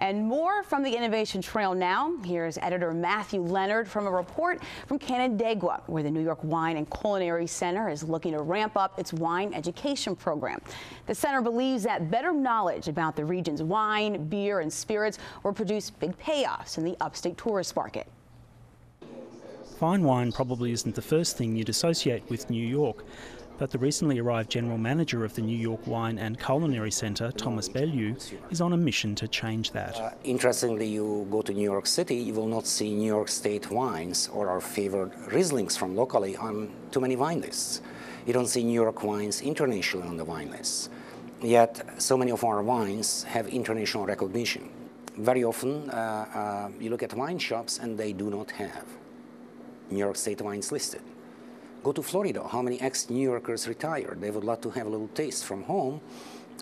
And more from the innovation trail now. Here's editor Matthew Leonard from a report from Canandaigua, where the New York Wine and Culinary Center is looking to ramp up its wine education program. The center believes that better knowledge about the region's wine, beer, and spirits will produce big payoffs in the upstate tourist market. Fine wine probably isn't the first thing you'd associate with New York, but the recently arrived general manager of the New York Wine and Culinary Center, Thomas Bellew, is on a mission to change that. Interestingly, you go to New York City, you will not see New York State wines or our favorite Rieslings from locally on too many wine lists. You don't see New York wines internationally on the wine lists. Yet, so many of our wines have international recognition. Very often, you look at wine shops and they do not have New York State wines listed. Go to Florida, how many ex-New Yorkers retired? They would love to have a little taste from home,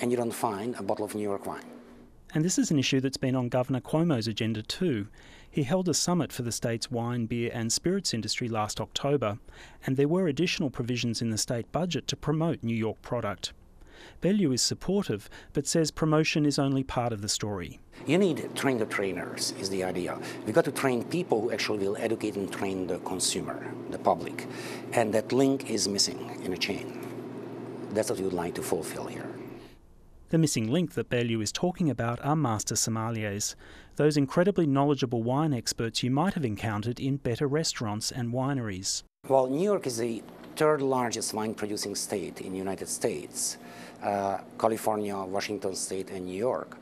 and you don't find a bottle of New York wine. And this is an issue that's been on Governor Cuomo's agenda too. He held a summit for the state's wine, beer and spirits industry last October, and there were additional provisions in the state budget to promote New York product. Bellew is supportive, but says promotion is only part of the story. You need to train the trainers, is the idea. We've got to train people who actually will educate and train the consumer, the public. And that link is missing in a chain. That's what we would like to fulfill here. The missing link that Bellew is talking about are Master Sommeliers, those incredibly knowledgeable wine experts you might have encountered in better restaurants and wineries. Well, New York is the third largest wine-producing state in the United States. California, Washington State, and New York.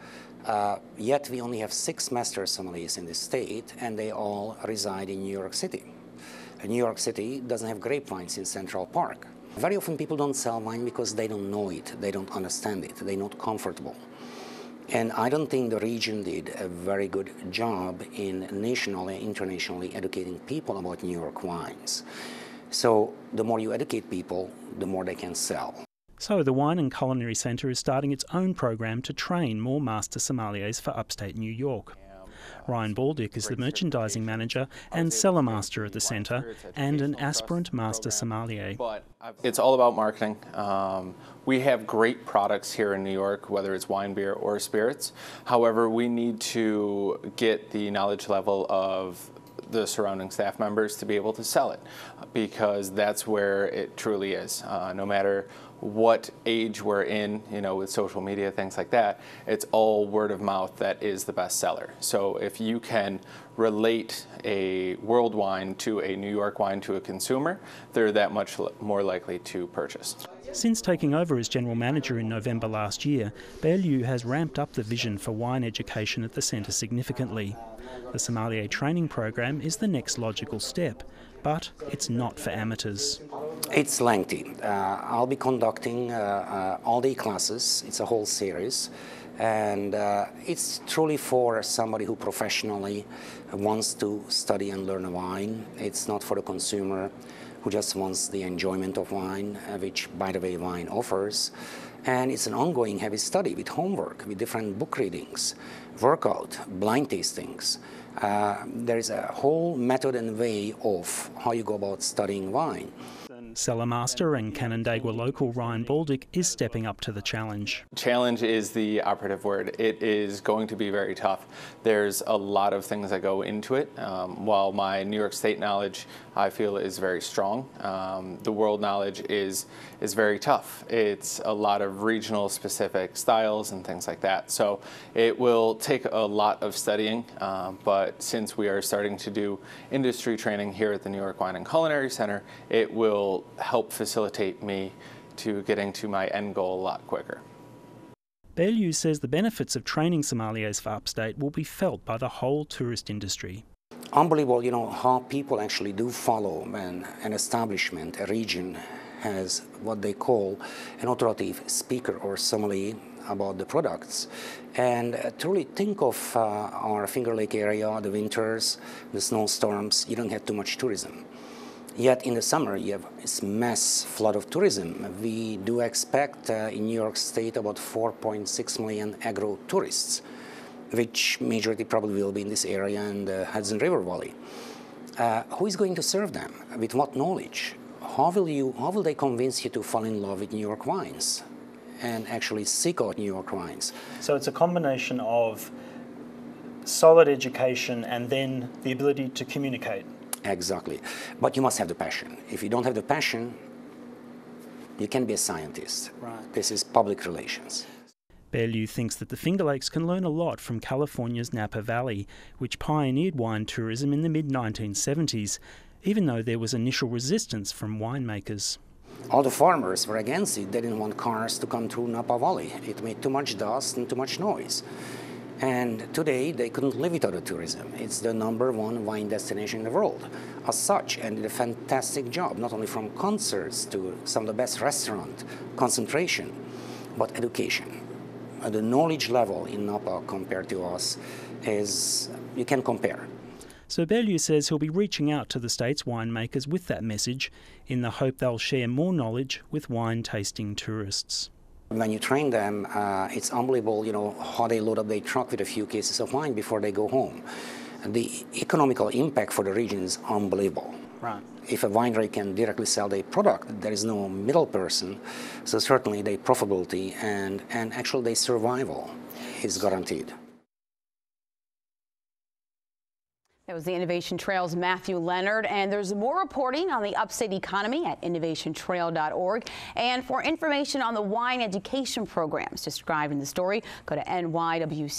Yet we only have 6 Master Sommeliers in this state, and they all reside in New York City. New York City doesn't have grapevines in Central Park. Very often people don't sell wine because they don't know it, they don't understand it, they're not comfortable. And I don't think the region did a very good job in nationally and internationally educating people about New York wines. So the more you educate people, the more they can sell. So the Wine and Culinary Center is starting its own program to train more Master Sommeliers for upstate New York. Ryan Baldick is the merchandising manager and cellar master at the centre and an aspirant Master Sommelier. It's all about marketing. We have great products here in New York, whether it's wine, beer, or spirits. However, we need to get the knowledge level of the surrounding staff members to be able to sell it, because that's where it truly is. No matter what age we're in, with social media, things like that, it's all word of mouth that is the best seller. So if you can relate a world wine to a New York wine to a consumer, they're that much more likely to purchase. Since taking over as general manager in November last year, Bellew has ramped up the vision for wine education at the centre significantly. The sommelier training program is the next logical step, but it's not for amateurs. It's lengthy. I'll be conducting all-day classes. It's a whole series. And it's truly for somebody who professionally wants to study and learn wine. It's not for the consumer who just wants the enjoyment of wine, which, by the way, wine offers. And it's an ongoing heavy study with homework, with different book readings, workout, blind tastings. There is a whole method and way of how you go about studying wine. Cellar master and Canandaigua local Ryan Baldick is stepping up to the challenge. Challenge is the operative word. It is going to be very tough. There's a lot of things that go into it. While my New York State knowledge, I feel, is very strong, the world knowledge is very tough. It's a lot of regional specific styles and things like that. So it will take a lot of studying, but since we are starting to do industry training here at the New York Wine and Culinary Center, it will help facilitate me to getting to my end goal a lot quicker. Bellew says the benefits of training sommeliers for upstate will be felt by the whole tourist industry. Unbelievable, how people actually do follow an establishment, a region has what they call an authoritative speaker or sommelier about the products. And truly think of our Finger Lake area, the winters, the snowstorms, you don't have too much tourism. Yet in the summer, you have this mass flood of tourism. We do expect in New York State about 4.6 million agro-tourists, which majority probably will be in this area and the Hudson River Valley. Who is going to serve them? With what knowledge? How will they convince you to fall in love with New York wines and actually seek out New York wines? So it's a combination of solid education and then the ability to communicate. Exactly. But you must have the passion. If you don't have the passion, you can be a scientist. Right. This is public relations. Beaulieu thinks that the Finger Lakes can learn a lot from California's Napa Valley, which pioneered wine tourism in the mid-1970s, even though there was initial resistance from winemakers. All the farmers were against it. They didn't want cars to come through Napa Valley. It made too much dust and too much noise. And today, they couldn't live without the tourism. It's the #1 wine destination in the world as such, and did a fantastic job, not only from concerts to some of the best restaurant, concentration, but education. The knowledge level in Napa compared to us is, you can compare. So Beaulieu says he'll be reaching out to the state's winemakers with that message in the hope they'll share more knowledge with wine-tasting tourists. When you train them, it's unbelievable, how they load up their truck with a few cases of wine before they go home. And the economical impact for the region is unbelievable. Right. If a winery can directly sell their product, there is no middle person, so certainly their profitability and actually their survival is guaranteed. That was the Innovation Trail's Matthew Leonard, and there's more reporting on the Upstate economy at innovationtrail.org. And for information on the wine education programs described in the story, go to nywcc.com.